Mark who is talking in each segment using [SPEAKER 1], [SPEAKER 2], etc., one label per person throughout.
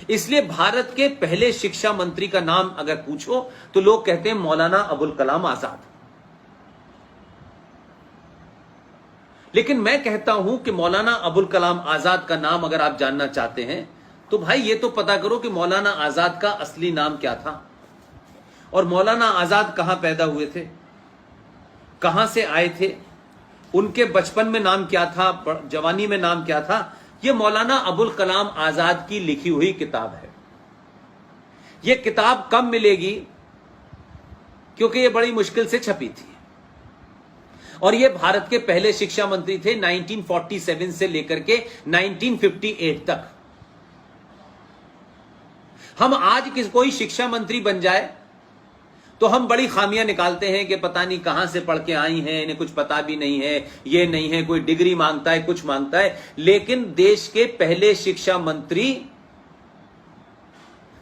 [SPEAKER 1] इसलिए भारत के पहले शिक्षा मंत्री का नाम अगर पूछो तो लोग कहते हैं मौलाना अबुल कलाम आजाद। लेकिन मैं कहता हूं कि मौलाना अबुल कलाम आजाद का नाम अगर आप जानना चाहते हैं तो भाई ये तो पता करो कि मौलाना आजाद का असली नाम क्या था और मौलाना आजाद कहां पैदा हुए थे, कहां से आए थे, उनके बचपन में नाम क्या था, जवानी में नाम क्या था। यह मौलाना अबुल कलाम आजाद की लिखी हुई किताब है। यह किताब कब मिलेगी, क्योंकि यह बड़ी मुश्किल से छपी थी और यह भारत के पहले शिक्षा मंत्री थे 1947 से लेकर के 1958 तक। हम आज कोई शिक्षा मंत्री बन जाए तो हम बड़ी खामियां निकालते हैं कि पता नहीं कहां से पढ़ के आई हैं, इन्हें कुछ पता भी नहीं है, ये नहीं है, कोई डिग्री मांगता है, कुछ मांगता है। लेकिन देश के पहले शिक्षा मंत्री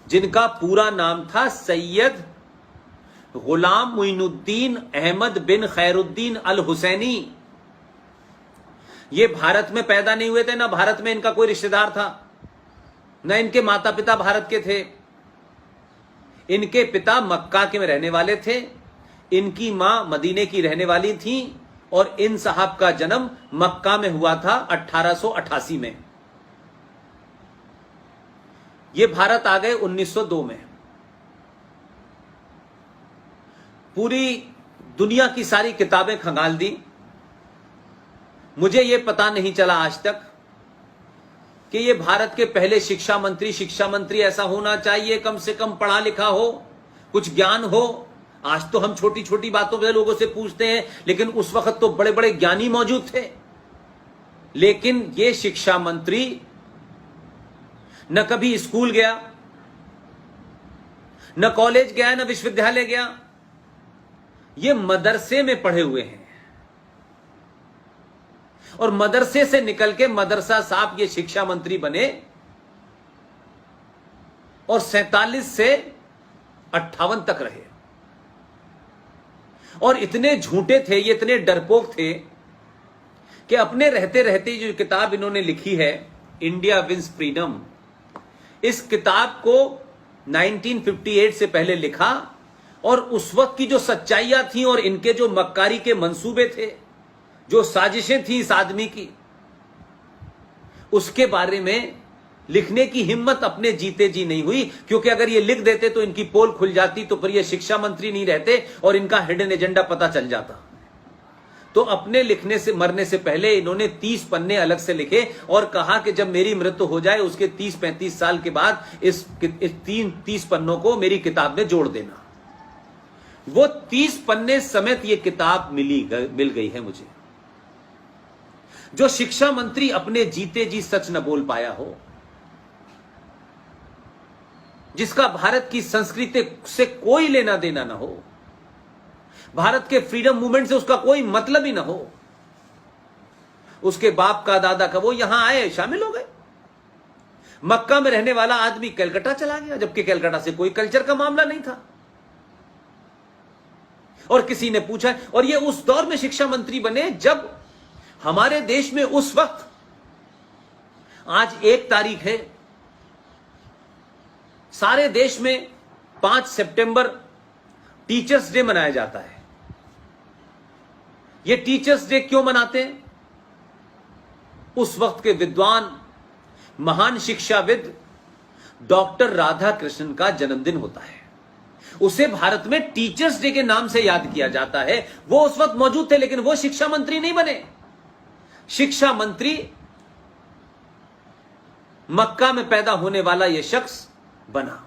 [SPEAKER 1] जिनका पूरा नाम था सैयद गुलाम मुइनुद्दीन अहमद बिन खैरुद्दीन अल हुसैनी, ये भारत में पैदा नहीं हुए थे, ना भारत में इनका कोई रिश्तेदार था, ना इनके माता पिता भारत के थे। इनके पिता मक्का के में रहने वाले थे, इनकी मां मदीने की रहने वाली थी और इन साहब का जन्म मक्का में हुआ था 1888 में। ये भारत आ गए 1902 में। पूरी दुनिया की सारी किताबें खंगाल दी। मुझे यह पता नहीं चला आज तक कि ये भारत के पहले शिक्षा मंत्री ऐसा होना चाहिए, कम से कम पढ़ा लिखा हो, कुछ ज्ञान हो। आज तो हम छोटी छोटी बातों पे लोगों से पूछते हैं, लेकिन उस वक्त तो बड़े बड़े ज्ञानी मौजूद थे। लेकिन ये शिक्षा मंत्री न कभी स्कूल गया, न कॉलेज गया, न विश्वविद्यालय गया, ये मदरसे में पढ़े हुए हैं और मदरसे से निकल के मदरसा साहब ये शिक्षा मंत्री बने और 47 से 58 तक रहे। और इतने झूठे थे ये, इतने डरपोक थे कि अपने रहते रहते जो किताब इन्होंने लिखी है इंडिया विंस फ्रीडम, इस किताब को 1958 से पहले लिखा और उस वक्त की जो सच्चाइयां थी और इनके जो मक्कारी के मंसूबे थे, जो साजिशें थी इस आदमी की, उसके बारे में लिखने की हिम्मत अपने जीते जी नहीं हुई। क्योंकि अगर ये लिख देते तो इनकी पोल खुल जाती, तो फिर ये शिक्षा मंत्री नहीं रहते और इनका हिडन एजेंडा पता चल जाता। तो अपने लिखने से मरने से पहले इन्होंने 30 पन्ने अलग से लिखे और कहा कि जब मेरी मृत्यु हो जाए उसके 30-35 साल के बाद इस 30 पन्नों को मेरी किताब में जोड़ देना। वो 30 पन्ने समेत ये किताब मिल गई है मुझे। जो शिक्षा मंत्री अपने जीते जी सच न बोल पाया हो, जिसका भारत की संस्कृति से कोई लेना देना ना हो, भारत के फ्रीडम मूवमेंट से उसका कोई मतलब ही ना हो, उसके बाप का दादा का, वो यहां आए शामिल हो गए। मक्का में रहने वाला आदमी कलकत्ता चला गया, जबकि कलकत्ता से कोई कल्चर का मामला नहीं था। और किसी ने पूछा, और ये उस दौर में शिक्षा मंत्री बने जब हमारे देश में उस वक्त, आज 1 तारीख है, सारे देश में 5 सितंबर टीचर्स डे मनाया जाता है। ये टीचर्स डे क्यों मनाते हैं? उस वक्त के विद्वान महान शिक्षाविद डॉक्टर राधा कृष्णन का जन्मदिन होता है। उसे भारत में टीचर्स डे के नाम से याद किया जाता है। वो उस वक्त मौजूद थे, लेकिन वो शिक्षा मंत्री नहीं बने। शिक्षा मंत्री मक्का में पैदा होने वाला यह शख्स बना।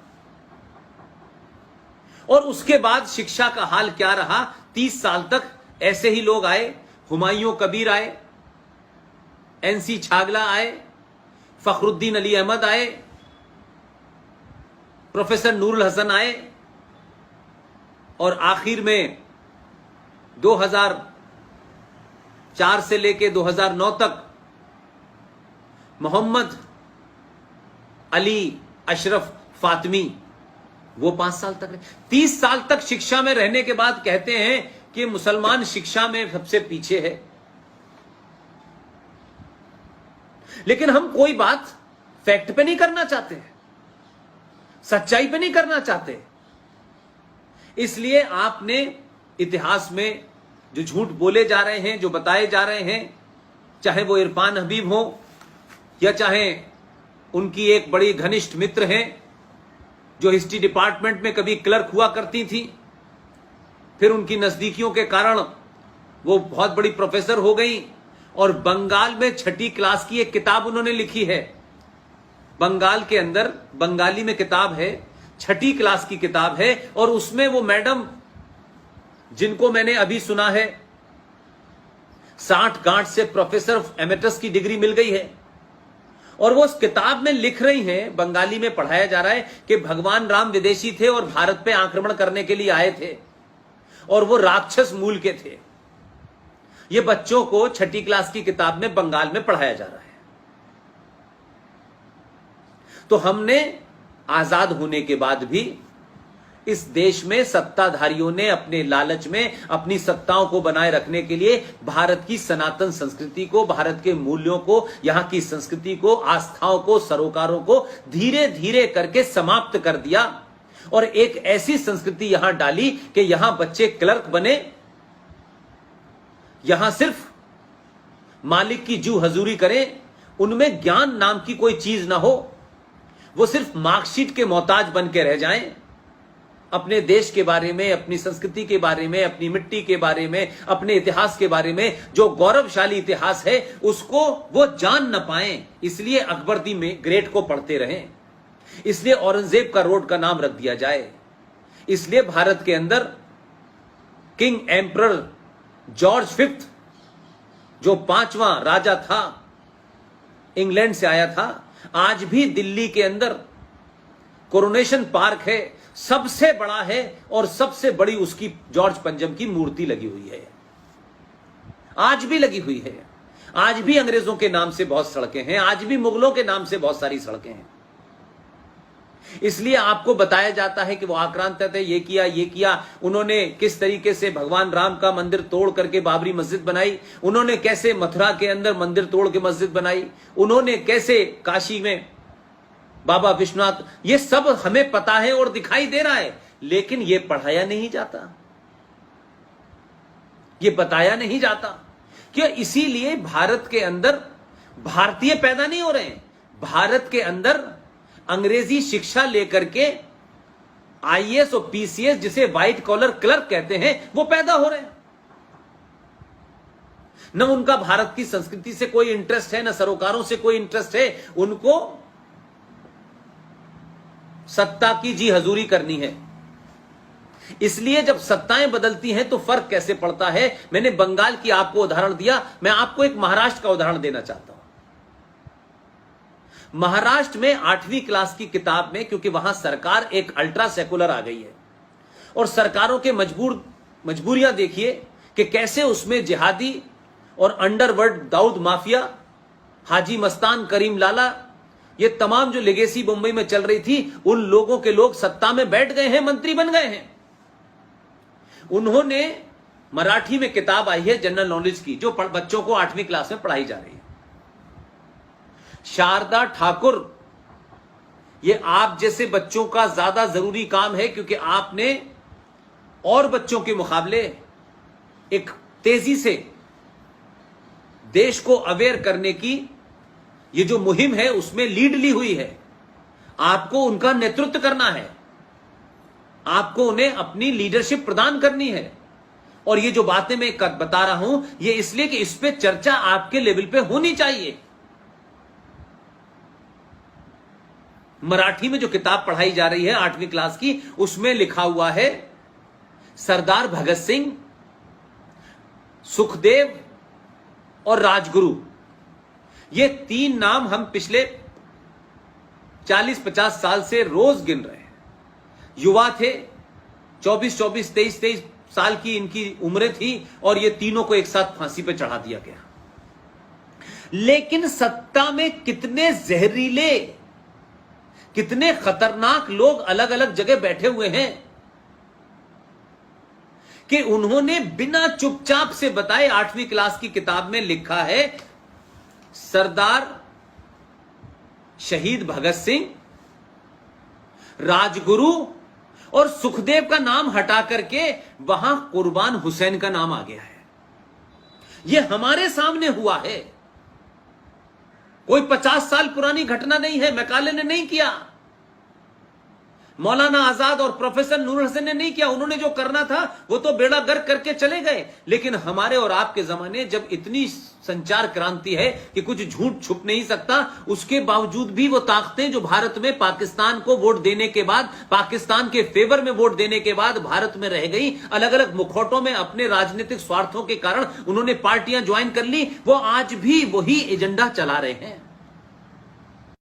[SPEAKER 1] और उसके बाद शिक्षा का हाल क्या रहा? 30 साल तक ऐसे ही लोग आए। हुमायूं कबीर आए, एनसी छागला आए, फखरुद्दीन अली अहमद आए, प्रोफेसर नूरुल हसन आए और आखिर में 2004 से लेके 2009 तक मोहम्मद अली अशरफ फातमी, वो 5 साल तक रहे। 30 साल तक शिक्षा में रहने के बाद कहते हैं कि मुसलमान शिक्षा में सबसे पीछे है। लेकिन हम कोई बात फैक्ट पे नहीं करना चाहते हैं। सच्चाई पे नहीं करना चाहते। इसलिए आपने इतिहास में जो झूठ बोले जा रहे हैं, जो बताए जा रहे हैं, चाहे वो इरफान हबीब हो या चाहे उनकी एक बड़ी घनिष्ठ मित्र हैं जो हिस्ट्री डिपार्टमेंट में कभी क्लर्क हुआ करती थी, फिर उनकी नजदीकियों के कारण वो बहुत बड़ी प्रोफेसर हो गई और बंगाल में 6ठी क्लास की एक किताब उन्होंने लिखी है। बंगाल के अंदर बंगाली में किताब है, 6ठी क्लास की किताब है, और उसमें वो मैडम जिनको मैंने अभी सुना है 60 गांठ से प्रोफेसर ऑफ एमेटस की डिग्री मिल गई है, और वो उस किताब में लिख रही हैं, बंगाली में पढ़ाया जा रहा है कि भगवान राम विदेशी थे और भारत पे आक्रमण करने के लिए आए थे और वो राक्षस मूल के थे। ये बच्चों को 6ठी क्लास की किताब में बंगाल में पढ़ाया जा रहा है। तो हमने आजाद होने के बाद भी इस देश में सत्ताधारियों ने अपने लालच में अपनी सत्ताओं को बनाए रखने के लिए भारत की सनातन संस्कृति को, भारत के मूल्यों को, यहां की संस्कृति को, आस्थाओं को, सरोकारों को धीरे धीरे करके समाप्त कर दिया और एक ऐसी संस्कृति यहां डाली कि यहां बच्चे क्लर्क बने, यहां सिर्फ मालिक की जू हजूरी करें, उनमें ज्ञान नाम की कोई चीज ना हो, वो सिर्फ मार्कशीट के मोहताज बन के रह जाएं। अपने देश के बारे में, अपनी संस्कृति के बारे में, अपनी मिट्टी के बारे में, अपने इतिहास के बारे में, जो गौरवशाली इतिहास है उसको वो जान न पाएं। इसलिए अकबर दी में ग्रेट को पढ़ते रहें, इसलिए औरंगजेब का रोड का नाम रख दिया जाए, इसलिए भारत के अंदर किंग एम्परर जॉर्ज 5 जो 5वां राजा था, इंग्लैंड से आया था, आज भी दिल्ली के अंदर कोरोनेशन पार्क है, सबसे बड़ा है और सबसे बड़ी उसकी जॉर्ज पंजम की मूर्ति लगी हुई है, आज भी लगी हुई है। आज भी अंग्रेजों के नाम से बहुत सड़कें हैं, आज भी मुगलों के नाम से बहुत सारी सड़कें हैं। इसलिए आपको बताया जाता है कि वो आक्रांत थे, ये किया, उन्होंने किस तरीके से भगवान राम का मंदिर तोड़ करके बाबरी मस्जिद बनाई, उन्होंने कैसे मथुरा के अंदर मंदिर तोड़ के मस्जिद बनाई, उन्होंने कैसे काशी में बाबा विश्वनाथ, ये सब हमें पता है और दिखाई दे रहा है, लेकिन ये पढ़ाया नहीं जाता, ये बताया नहीं जाता। क्यों? इसीलिए भारत के अंदर भारतीय पैदा नहीं हो रहे हैं, भारत के अंदर अंग्रेजी शिक्षा लेकर के आईएएस और पीसीएस, जिसे व्हाइट कॉलर क्लर्क कहते हैं, वो पैदा हो रहे हैं। न उनका भारत की संस्कृति से कोई इंटरेस्ट है, न सरोकारों से कोई इंटरेस्ट है, उनको सत्ता की जी हजूरी करनी है। इसलिए जब सत्ताएं बदलती हैं तो फर्क कैसे पड़ता है। मैंने बंगाल की आपको उदाहरण दिया, मैं आपको एक महाराष्ट्र का उदाहरण देना चाहता हूं। महाराष्ट्र में 8वीं क्लास की किताब में, क्योंकि वहां सरकार एक अल्ट्रा सेकुलर आ गई है और सरकारों के मजबूरियां देखिए कि कैसे उसमें जिहादी और अंडरवर्ल्ड दाऊद माफिया, हाजी मस्तान, करीम लाला, ये तमाम जो लेगेसी मुंबई में चल रही थी, उन लोगों के लोग सत्ता में बैठ गए हैं, मंत्री बन गए हैं। उन्होंने मराठी में किताब आई है जनरल नॉलेज की, जो बच्चों को 8वीं क्लास में पढ़ाई जा रही है। शारदा ठाकुर, ये आप जैसे बच्चों का ज्यादा जरूरी काम है, क्योंकि आपने और बच्चों के मुकाबले एक तेजी से देश को अवेयर करने की ये जो मुहिम है उसमें लीड ली हुई है। आपको उनका नेतृत्व करना है, आपको उन्हें अपनी लीडरशिप प्रदान करनी है। और ये जो बातें मैं बता रहा हूं, ये इसलिए कि इस पे चर्चा आपके लेवल पे होनी चाहिए। मराठी में जो किताब पढ़ाई जा रही है 8वीं क्लास की, उसमें लिखा हुआ है सरदार भगत सिंह, सुखदेव और राजगुरु, ये 3 नाम हम पिछले 40-50 साल से रोज गिन रहे हैं। युवा थे, 24-24, 23-23 साल की इनकी उम्रें थी, और ये तीनों को एक साथ फांसी पे चढ़ा दिया गया। लेकिन सत्ता में कितने जहरीले, कितने खतरनाक लोग अलग अलग जगह बैठे हुए हैं कि उन्होंने बिना चुपचाप से बताए 8वीं क्लास की किताब में लिखा है सरदार शहीद भगत सिंह, राजगुरु और सुखदेव का नाम हटा करके वहां कुर्बान हुसैन का नाम आ गया है। यह हमारे सामने हुआ है, कोई 50 साल पुरानी घटना नहीं है। मैकाले ने नहीं किया, मौलाना आजाद और प्रोफेसर नूर हसन ने नहीं किया। उन्होंने जो करना था वो तो बेड़ा गर्क करके चले गए। लेकिन हमारे और आपके जमाने जब इतनी संचार क्रांति है कि कुछ झूठ छुप नहीं सकता, उसके बावजूद भी वो ताकतें जो भारत में पाकिस्तान को वोट देने के बाद, पाकिस्तान के फेवर में वोट देने के बाद भारत में रह गई, अलग अलग मुखौटों में अपने राजनीतिक स्वार्थों के कारण उन्होंने पार्टियां ज्वाइन कर ली, वो आज भी वही एजेंडा चला रहे हैं।